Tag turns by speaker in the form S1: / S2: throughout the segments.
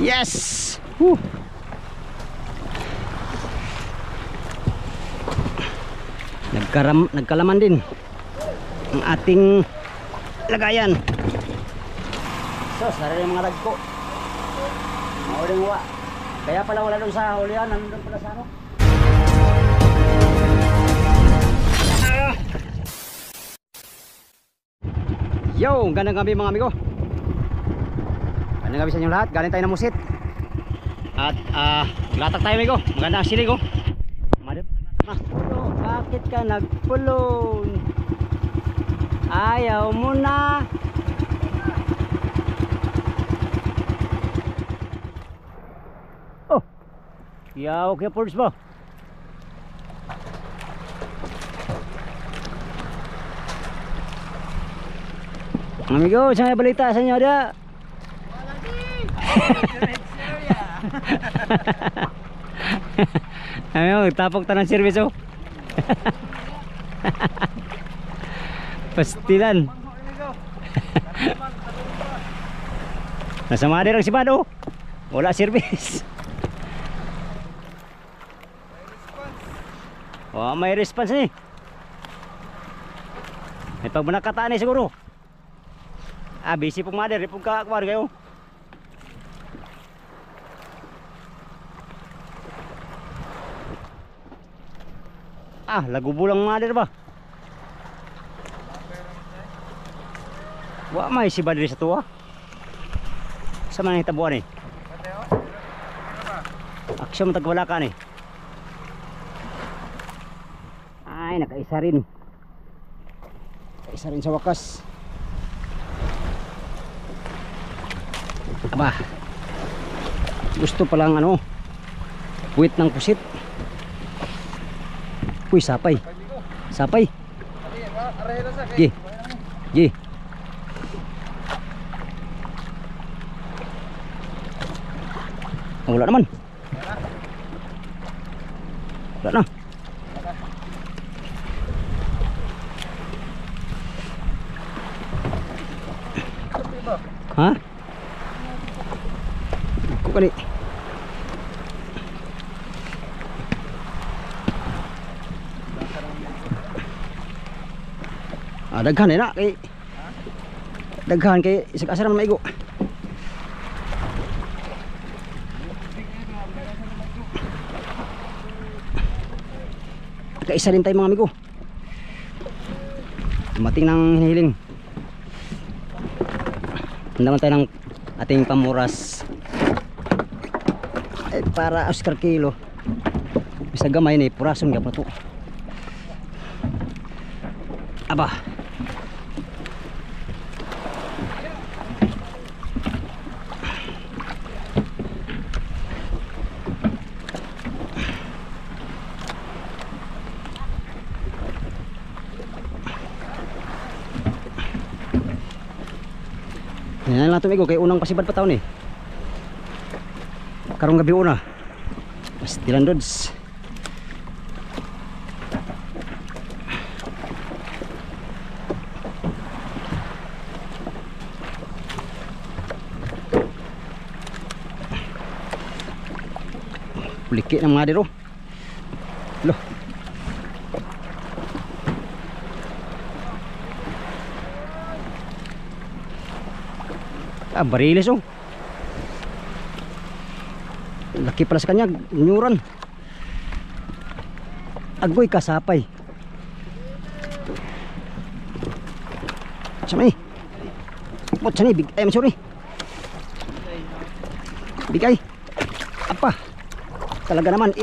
S1: Yes! Woo! Nagkalaman din ang ating lagayan. So, sarili yung mga lagko. Mauling wa. Kaya pala wala doon sa hulihan, nandun pala sa ano. Yo, gandang gabi mga amigo. Gandang gabi sa inyo lahat. Galing tayo ng Musit. At latak tayo amigo. Maganda ang silig oh. Bakit ka nagpulon? Ayaw mo na. Oh, yaw kaya pulse ba? Amigo, sa may balita sa inyo ada? Amigo, tapok ta ng service oh. Pastilan. Nasa madir ang sibado. Wala service. Oh, may response ni. May pagbunakataan ni siguro. Busy pong madir, pong kakwar kayo. Lagu bulang madir ba? Wa may si badri sa tuwa. Sa man hitabuan eh. Aksyon tagwala ka ni. Ay, nakaisa rin. Nakaisa rin sa wakas. Aba. Gusto palang ano, puwit ng pusit. Uy, sapay. Sapay. Gi. Gi. Wala naman. Wala na. Ha? Kung kani. Daghan na kay. Daghan kay isang asaran maigo. Kaisa rin tayo mga amigo. Dumating ng hinihiling. Handa tayo ng ating pamuras. Para Oscar kilo. Bisa gamay ni purason nga pa to. Aba. Yan lang tumigo kay unang pasibad pa taon eh. Karong gabi una. Pastilan rods. Liki ng mga dero. Loh. Bariles oh. Laki pala sa kanya, nyuran. Agoy kasapay. Samay. Bot sani big ay sorry. Bigay. Apa? Talaga naman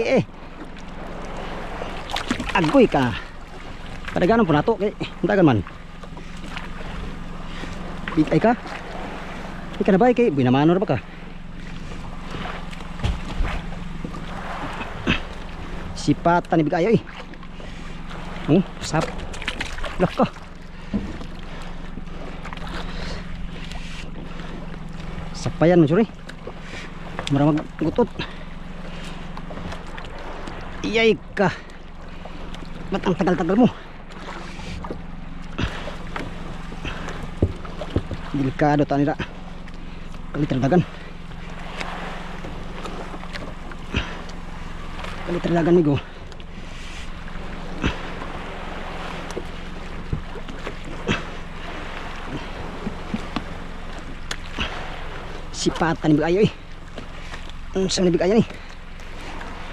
S1: Agoy ka. Kadaganon po nato kay dagan man. Bigay ka. Ika na ba kay binamano na ba ka? Sipatan ni bigayo eh. Sap. Lako. Sapayan man suri. Mura maggutot. Iyay ka. Ba't ang tagal-tagal mo? Delikado ta nila. Kalitradagan. Kalitralagan migo. Sipatan ni ayo eh. Saan ni ayo ni?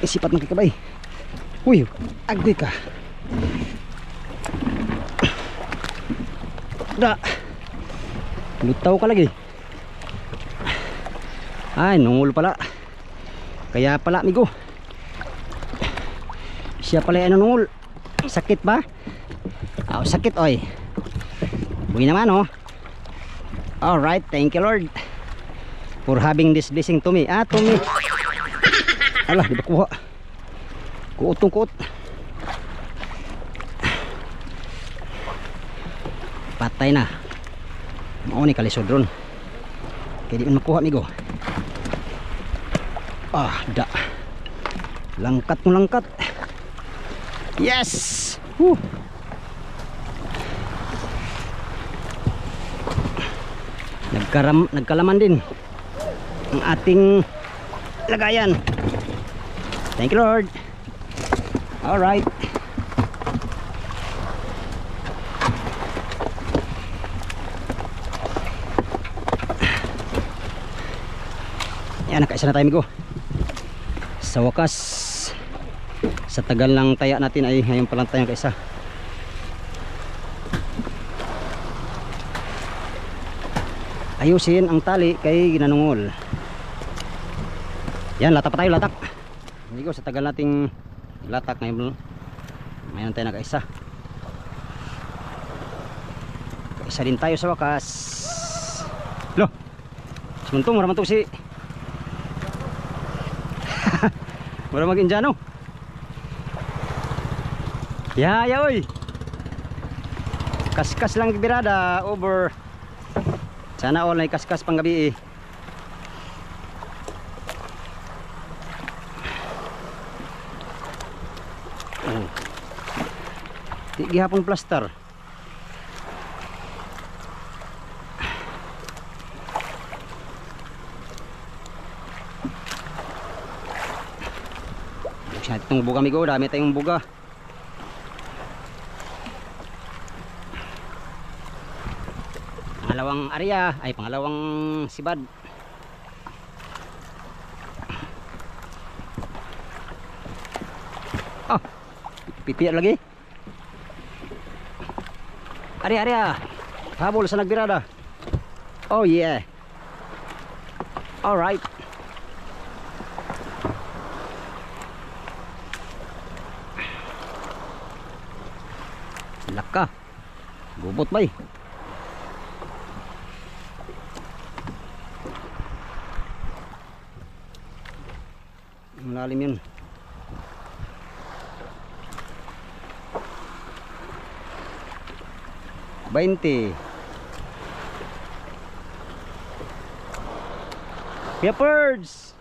S1: Sipat man kikabay. Uy, agdi ka. Da. Lutaw ka lagi. Ay, nungul pala. Kaya pala amigo. Siya pala yung nungul. Sakit ba? Oh, sakit oy. Buhay naman oh. Alright, thank you Lord for having this blessing to me. To me. Alah, di ba kuha? Kuotong kuot. Patay na. Mao ni kalisod ron. Kaya di man makuha amigo. Da. Langkat mo langkat. Yes. Nagkalaman din ang ating lagayan. Thank you Lord. All right. Yan, nakaisa na tayo amigo. Sa wakas, sa tagal ng taya natin ay ngayon pa lang tayo kaisa. Ayusin ang tali kay ginanungol. Yan, latak pa tayo, latak. Amigo, sa tagal nating latak ngayon tayo nakaisa. Kaisa din tayo sa wakas. Lo, sumunto, mura man to si mura mag-Indiano. Ya oy. Kaskas lang birada over. Sana all ay kaskas pang gabi eh. Di gihapon plaster. Buksan natin itong buga amigo, dami tayong buga. Pangalawang area, ay pangalawang sibad. Pipit lagi. Area, habol sa nagbirada. Oh yeah. Alright. Laka. Bubot bay. Malalim yun. Peppers.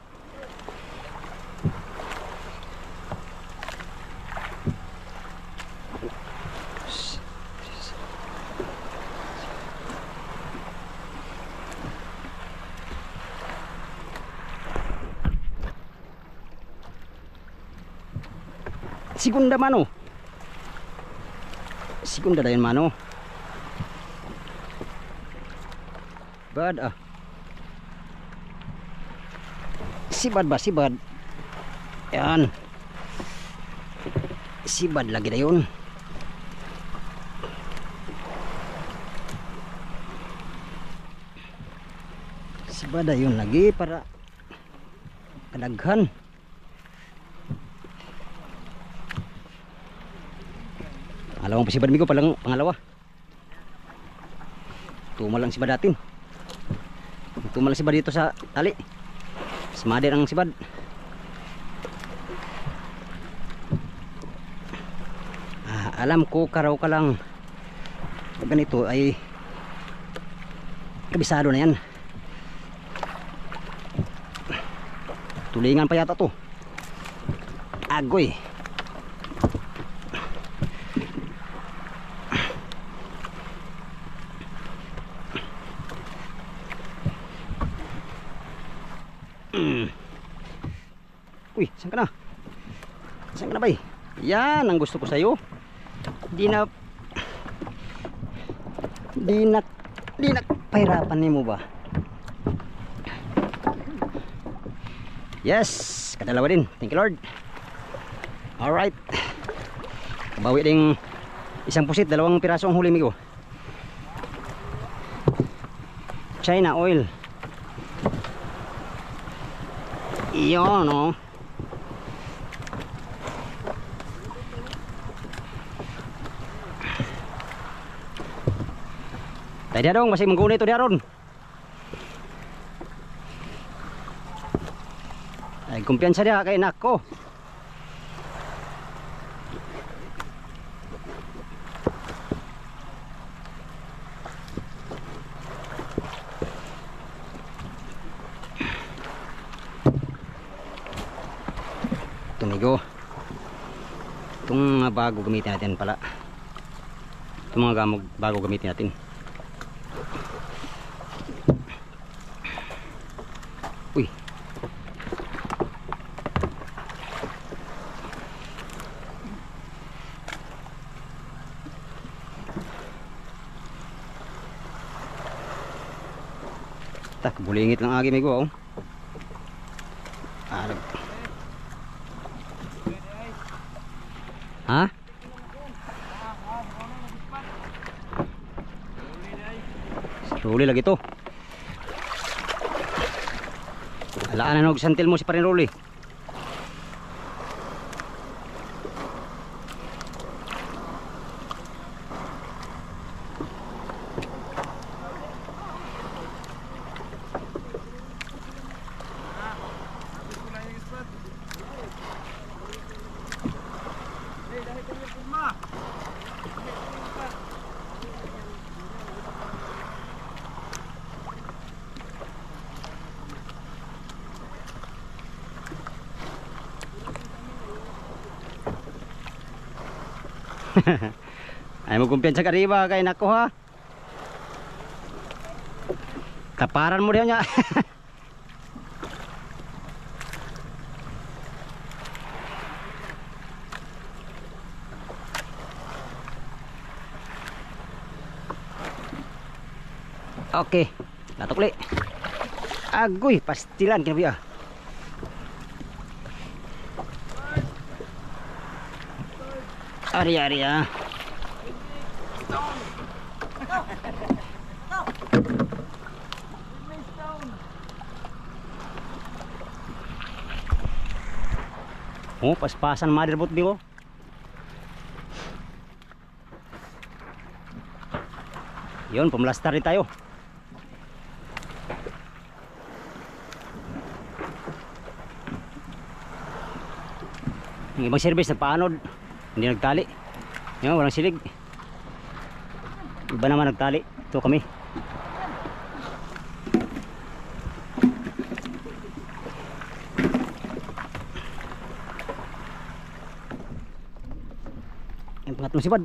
S1: Segunda mano. Segunda dayon mano. Bad Sibad ba? Sibad. Yan. Sibad lagi dayon. Sibad dayon lagi para kadaghan. Pangalawang pasibad migo palang pangalawa. Tumal lang sibad natin. Tumal sibad dito sa tali. Semade ang sibad. Alam ko karaw ka lang. Ganito ay kabisado na yan. Tulingan pa yata to. Agoy. Uy, saan ka na? Saan ka na bay? Yan ang gusto ko sa'yo. Di na pahirapan ni mo ba? Yes, kadalawa din. Thank you Lord. Alright. Bawi ding isang pusit, 2 piraso ang huli migo. China oil. Iyon oh. Tadi dong masih menggunit itu dia ron. Ay kumpiyansa dia kay nako. Tumigo. Itong bago gamitin natin pala. Itong mga gamog bago gamitin natin. Uy. Tak bulingit lang agi migo oh. Ha? Ruli lagi to. Alaan na santil mo si parin Ruli. Ay mo kumpiyansa ka riba kay nako ha. Taparan mo diyan niya. Okay, latok ulit. Agoy, pastilan kinabiya. Ari ah. Oh, pas-pasan motherboard bigo. Yun, pumlastar rin tayo. Yung ibang service nagpaanod, hindi nagtali. Yun, walang silig. Iba naman nagtali. Ito kami. Yung pangatlong sipad.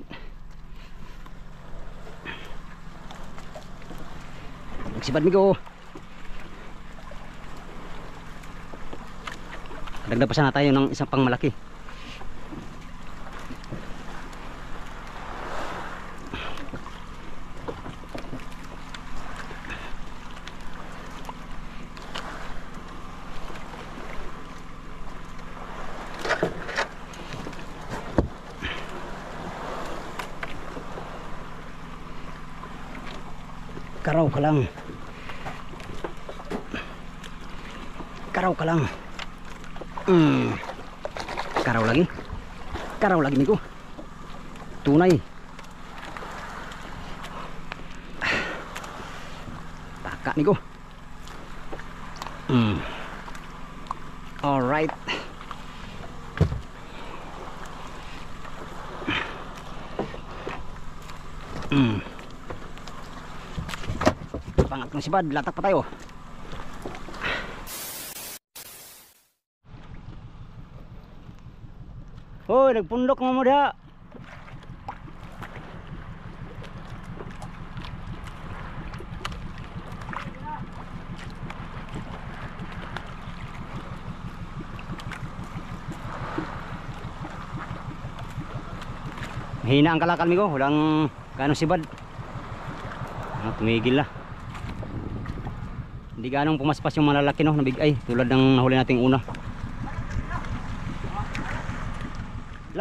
S1: Nagsipad migo. Dagdag pa sana tayo ng isang pang malaki. Karaw ka lang. Karaw ka lang. Karaw lagi. Karaw lagi migo. Tunay. Taka migo. Alright. Pangatlong sibad, latak pa tayo. Hoy, nagpundok mo diha. Mahina ang kalakal migo, walang ganong sibad. Tumigil na. Hindi ganong pumaspas yung malalaki no, nabigay tulad ng nahuli nating una.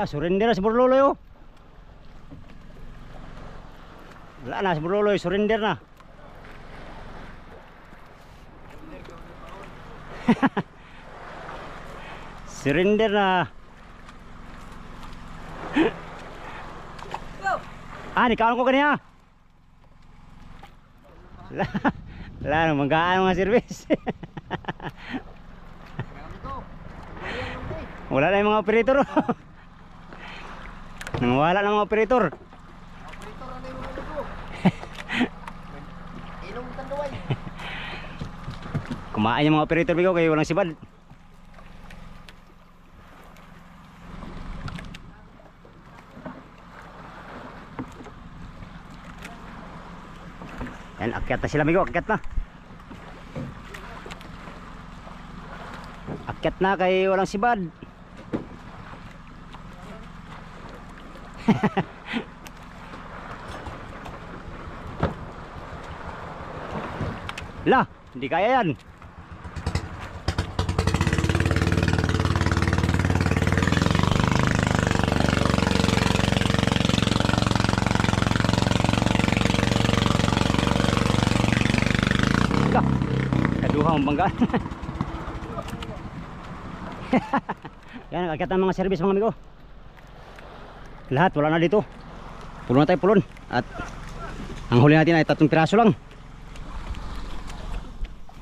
S1: Surrender na si Burloloy oh. Wala na si Burloloy, surrender na. Surrender na. Nikawan ko kaniya. Wala nang manggaan mga service. Wala na yung mga operator. Nangwala ng mga operator.
S2: Operator ano yung mga ko? Inom tanduay.
S1: Kumain yung mga operator bigo kaya walang sibad. Yan, akyat na sila migo, akyat na. Akyat na kay walang sibad. Lah, hindi kaya yan. Lah, kaduhang banggaan. Yan, akyat ng mga service mga amigo. Lahat wala na dito. Pulo na tayo pulon. At ang huli natin ay 3 piraso lang.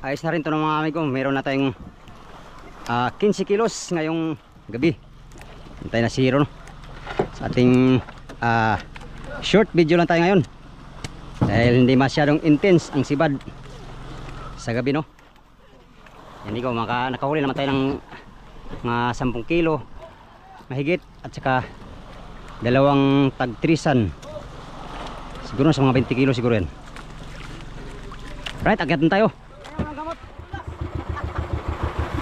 S1: Ayos na rin ito ng mga amigo. Meron na tayong 15 kilos ngayong gabi. Hintay na 0 no? Sa ating short video lang tayo ngayon. Dahil hindi masyadong intense ang sibad sa gabi no. Hindi ko nakahuli naman tayo ng mga 10 kilo mahigit at saka 2 tag-trisan. Siguro sa mga 20 kilo siguro yan. Right, akyat na tayo.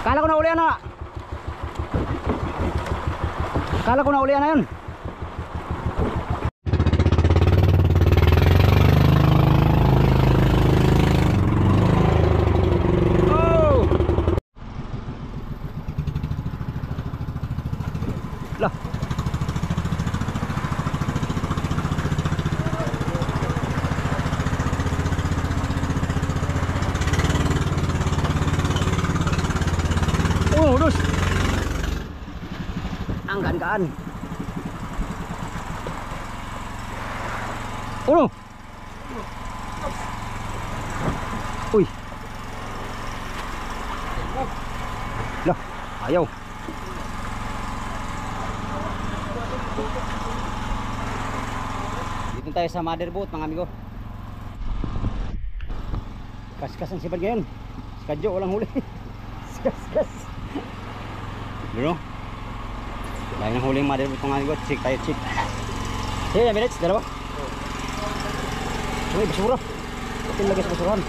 S1: Kala ko na ulian na. Kala ko na ulian na yun. Oh! Lah. Udus. Ang gaan-gaan. Uno. Uy. Lah, ayaw. Dito tayo sa mother boat mga amigo. Kaskas ang sibad ngayon. Skadyo, walang huli. Kaskas. Bro, lain ng huling mother boat mga amigo. Check tayo, check. 10 minutes, dalawa. Uy, basura. Patin lagi sa basurahan.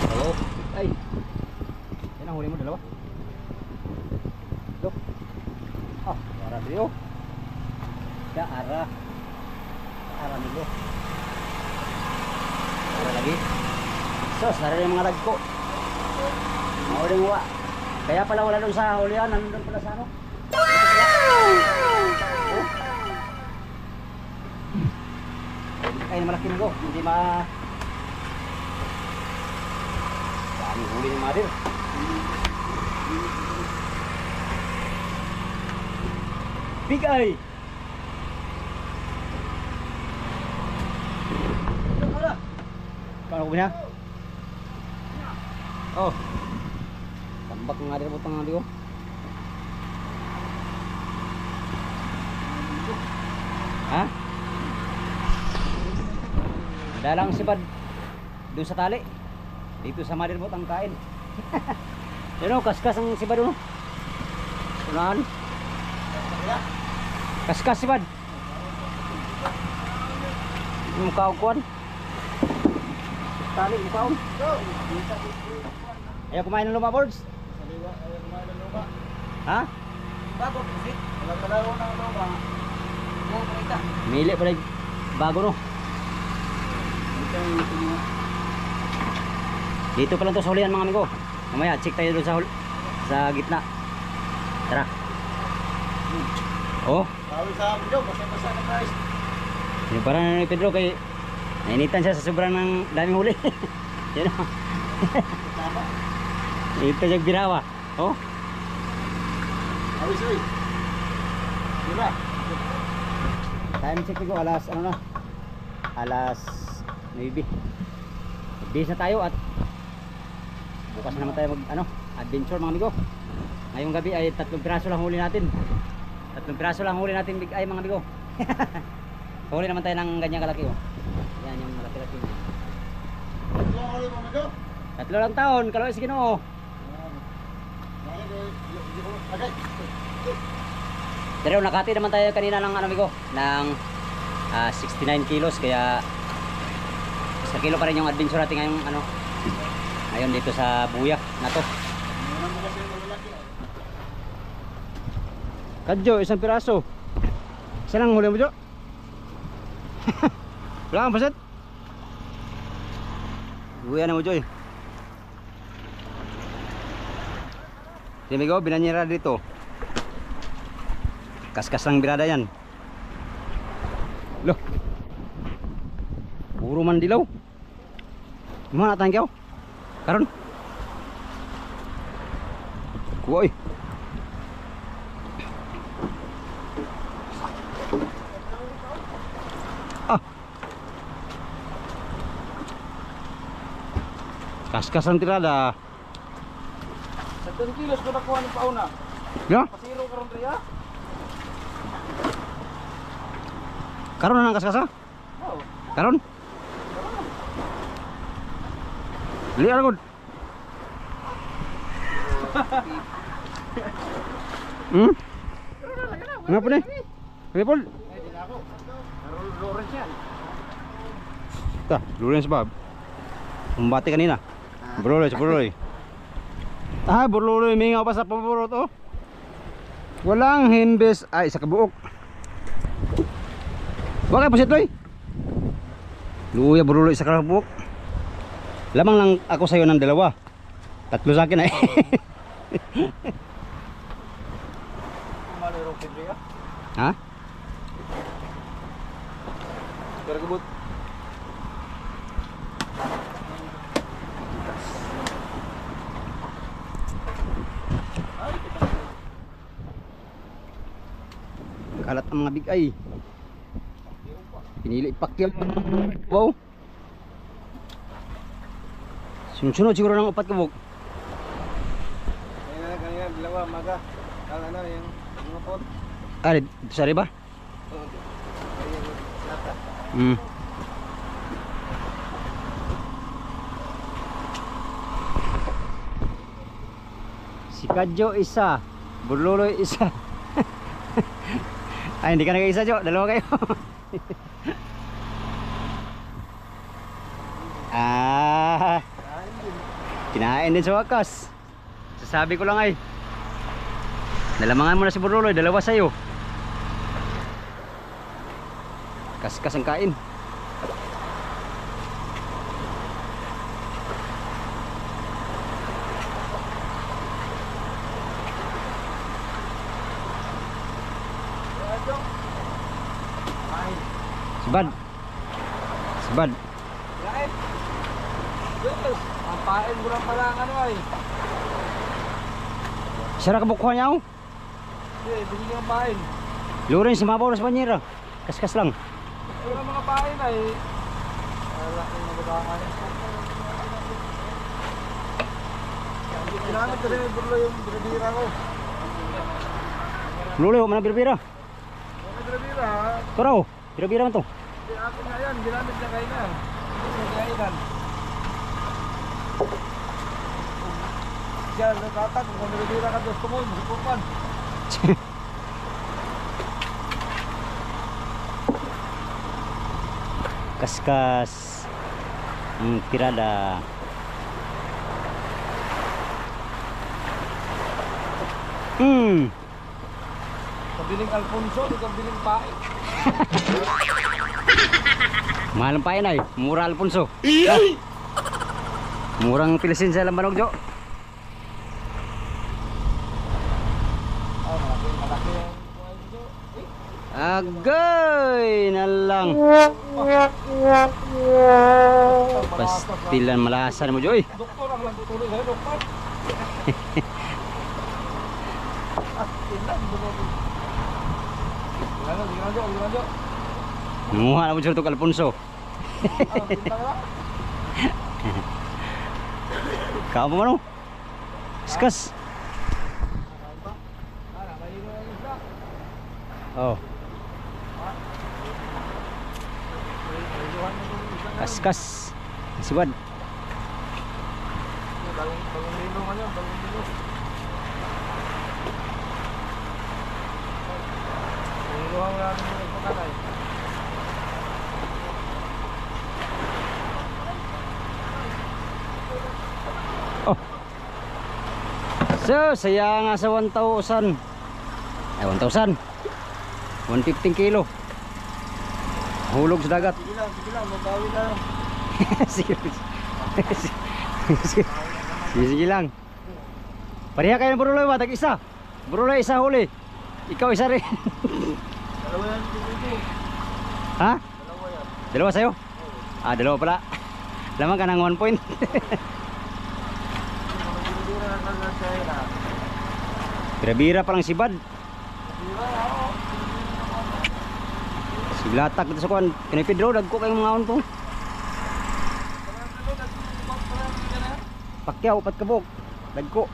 S1: Hello. Ay. Yan ang huli mo, dalawa. Look. Arah dito. Ya, arah. Arah dito. Arah lagi. Sos, narin yung mga lagko. Mauling wa. Kaya pala wala doon sa hulihan, nandun pala sa ano. Ay, malaki mo. Hindi ma... Dami huli ni mother. Big eye. Paano ko niya? Oh. Tambak nga din mo tanga diyo. Ha? Dalang sibad doon sa tali. Dito sa mother boat ang kain. Ano, kaskas ang sibad doon. Unahan. Kaskas sibad. Mukha kuan. Tali mukha. Ayaw kumain ng luma boards. Ayaw kumain ng luma. Ha? Bago visit. Wala kalaro ng luma. Mili pala bago no. Dito pa lang to sa hulihan mga amigo. Mamaya check tayo doon sa gitna. Tara. Oh,
S2: Sabi sa amin daw, basa-basa na guys.
S1: yung parang ni Pedro kay nainitan siya sa sobrang ng daming huli. Yan o.
S2: Tama.
S1: Ito yung binawa. Oh.
S2: Sabi sa'yo. Dila.
S1: Time check ko alas ano na? Alas 9. Days na tayo at bukas na naman tayo mag ano, adventure mga amigo. Ngayong gabi ay 3 piraso lang huli natin. 3 piraso lang huli natin big ay mga amigo. Huli naman tayo ng ganyang kalaki oh. Yan yung malaki-laki.
S2: Ito ang ulit mo ito.
S1: 3 lang taon, kalaway si Ginoo.
S2: Agay.
S1: Pero nakati naman tayo kanina ng ano amigo, ng 69 kilos kaya sa kilo pa rin yung adventure natin ngayong ano. Ngayon dito sa buya na to.
S2: Meron mo kasi yung malalaki.
S1: Kadyo, isang piraso. Isa lang huli mo, Jo. Wala kang paset. Buya na mo, Joy. Amigo, binanyera dito. Kaskas lang birada yan. Loh. Puro mandilaw. Gimana tanggaw? Karon. Kuoy. Ah. Kaskas ang tirada.
S2: Sa 10 kilos ko nakuha ng pauna.
S1: Ya?
S2: Pasiro karon riya.
S1: Karon na ang kaskasa?
S2: Oo.
S1: Karon? Lihat aku. Ngapa nih? Repol.
S2: Lawrence yan.
S1: Tah, Lawrence bab. Pembati kanina. Beroloy. Ah, beroloy mingaw pa sa paborot oh. Walang hinbes ay sa kabuok. Bakit pasit loy? Luya beroloy sa kabuok. Lamang lang ako sa'yo ng 2. 3 sa akin eh.
S2: Malero Pedro.
S1: Ha?
S2: Pero gubot.
S1: Kalat ang mga big eye. Pinili ipakyam. Wow. Sunod siguro ng 4 kabog.
S2: Kanina, dalawa, maga. Ano, yung mga pot.
S1: Ah, dito sa riba? Si Kadyo isa, Burluloy isa. Ay, hindi ka nag-isa, Jo. 2 kayo. Ah, kinain din sa wakas. Sasabi ko lang ay nalamangan mo na si Burluloy, 2 sa'yo. Kaskas ang kain. Sibad.
S2: Lain. Yes. Ang pain mo lang pala ang ano ay.
S1: Sara ka bukuha niya ako.
S2: Hindi, binili ang pain.
S1: Lawrence, mabaw na sa banyera. Kaskas lang.
S2: Yung mga pain ay wala kang nababangan. Ginamit ko rin yung burlo yung binibira ko.
S1: Luloy, mana bira-bira.
S2: Yung binibira ha.
S1: Ito raw, bira-bira man to.
S2: Hindi ako nga yan, ginamit niya kayo na. Hindi niya kainan. Diyan, nagkatag, kung binibira ka doon, tumon, sukupan.
S1: Kaskas ang tirada.
S2: Kabiling Alfonso, di kabiling pain.
S1: Mahal ang pain ay. Mura Alfonso. Murang pilisin sa lambanog Jo.
S2: Malaki yung
S1: Agay na lang. Pastilan malasan mo Joy.
S2: doktor ang nagtutuloy sa'yo, doktor. Sige na, Jo.
S1: Nanguha na mo siya ito Alfonso. Kau mo ano? Iskas. Oh. Kaskas. Sibad.
S2: Bagong lino man yan, bagong lino. Linuhan mo natin yung pagkakay.
S1: Oh. So, saya nga sa 1,000. Ay, 1,000. 115 kilo. Hulog sa dagat.
S2: Sige lang, mabawi lang.
S1: Sige. Sige lang. Pareha kayo ng Buruloy ba? Tag-isa. Buruloy isa huli. Ikaw isa rin.
S2: Dalawa yan, dito.
S1: Ha?
S2: Dalawa yan.
S1: Dalawa sa'yo? Ah, dalawa pala. Lamang ka ng 1 point. Bira-bira palang sibad. Siglatak dito sa kuan. Kani Pedro, dagko kayong mga to. Pakyaw, upat kabok. Dagko.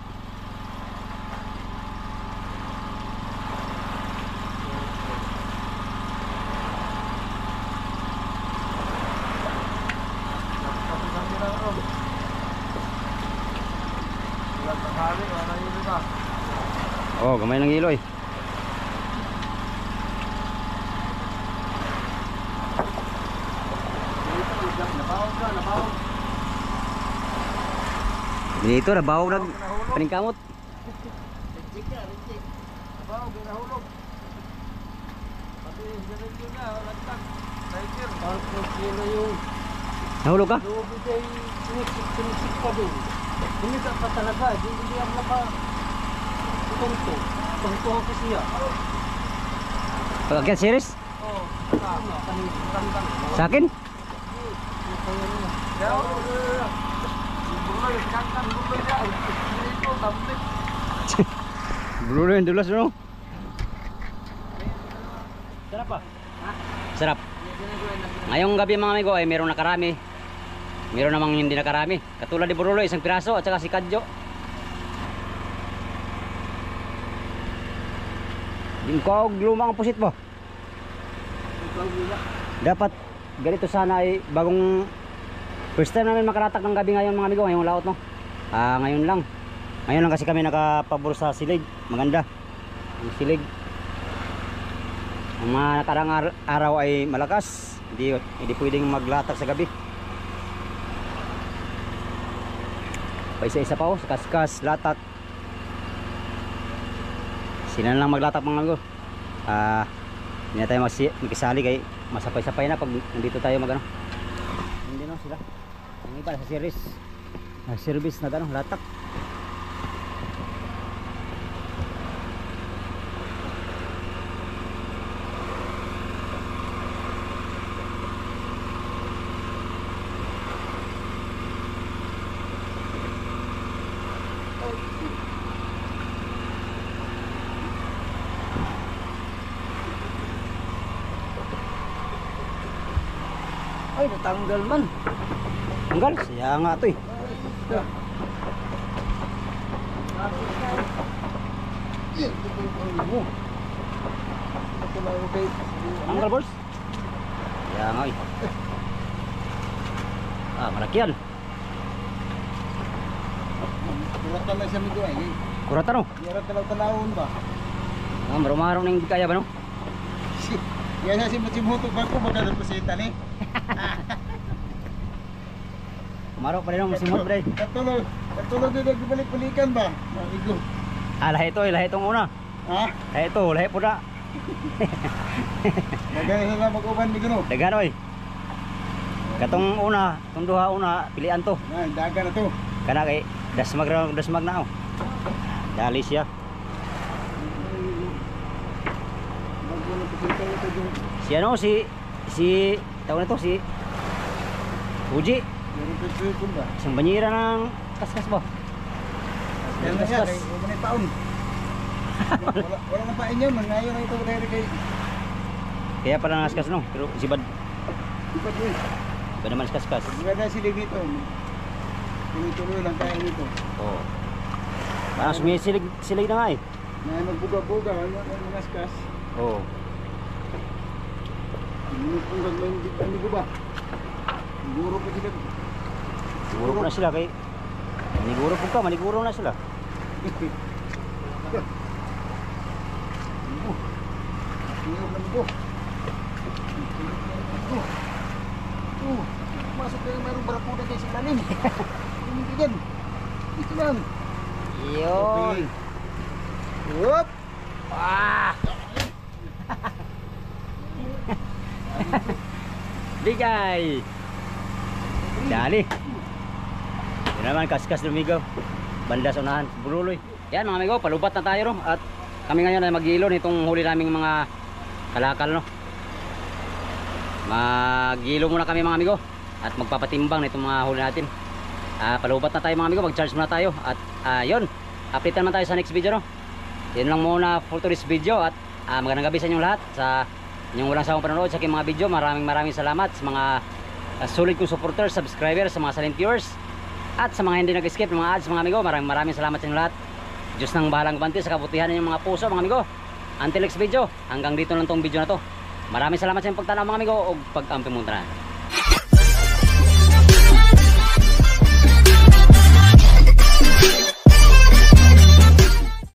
S1: Oh, gamay ng iloy. Dito nabaw nag paningkamot. Nahulog ka?
S2: Hindi ka pa talaga, hindi ang naka tungto ako siya.
S1: Pagkakit series?
S2: Oo.
S1: Sa akin? Blue na yung dulas no? Sarap pa? Sarap. Ngayong gabi mga amigo ay mayroong nakarami. Mayroon namang hindi nakarami. Katulad ni Burulo, isang piraso at saka si Kadjo. Yung kog lumang ang pusit mo. Dapat ganito sana ay bagong first time namin makaratak ng gabi ngayon mga amigo, ngayong laot no. Ngayon lang. Ngayon lang kasi kami nakapabor sa silig. Maganda. Ang silig. Ang mga nakarang araw ay malakas. Hindi pwedeng maglatak sa gabi. Paisa-isa pa oh, sa kaskas, latak. Sila na lang maglatak mga amigo. Hindi na tayo magkisali kay masapay-sapay na pag nandito tayo magano. Hindi no sila. Ang iba sa series. Service na gano, latak.
S2: Ay, natanggal man.
S1: Tanggal, siya nga to eh. Tanggal boss. Siya nga eh. Malaki yan.
S2: Kurat na siya mito ay.
S1: Kurat ano?
S2: Kurat talaw-talawon ba?
S1: Marumaraw na hindi kaya ba no?
S2: Yan na si Machimuto ba ko magdadapasita ni?
S1: Maro pa rin ang masimot bre.
S2: Katulog din nagbalik-balikan ba? Amigo.
S1: Lahi ito eh, lahi itong una.
S2: Ha?
S1: Lahi ito, lahi po na.
S2: Nagaya sa mag-uban ni Gino.
S1: Dagan oy. Katong una, tong duha una pilian to.
S2: Nah, daga na to.
S1: Kana kay dasmag na oh. Dali siya.
S2: Magbulo ko dito ito yung
S1: Si ano si tawag na to si Uji,
S2: meron pa sipon ba?
S1: isang banyera ng kaskas ba?
S2: Yan na siya, kay umanay paon. Wala na pain yun, ngayon na ito dahil kay
S1: Kaya pala naskas no, pero si Bad
S2: Ipad yun.
S1: ba naman kaskas.
S2: Maganda sila dito. Tuloy-tuloy lang tayo dito.
S1: Oh. Parang sumisilig na nga eh.
S2: Na magbuga-buga, ang maskas.
S1: Oh.
S2: Punggang na hindi ko ba? Siguro pa sila.
S1: Siguro po na sila kay maniguro po ka, maniguro na sila.
S2: Tingnan lang ko. Masuk kayo mayroong barakuda kayo sa ilalim. Hindi dyan. Dito lang.
S1: Yun.
S2: Whoop!
S1: Ah! Bigay. Dali. Yan naman kaskas lumigaw. Banda sa unahan, buruloy. Yan mga amigo, palubat na tayo no. At kami ngayon ay mag-iilo nitong huli naming mga kalakal no. Mag-iilo muna kami mga amigo at magpapatimbang nitong mga huli natin. Palubat na tayo mga amigo, mag-charge muna tayo. At yun, update naman tayo sa next video no. Yun lang muna for today's video. At magandang gabi sa inyong lahat. Sa inyong walang sawang panonood sa aking mga video. Maraming salamat sa mga solid kong supporters, subscribers, sa mga silent viewers, at sa mga hindi nag-skip ng mga ads mga amigo. Maraming salamat sa inyong lahat. Diyos nang bahalang gumanti sa kabutihan ng mga puso mga amigo. Until next video, hanggang dito lang tong video na to. Maraming salamat sa inyong pagtanaw mga amigo o pag-ampi mo na.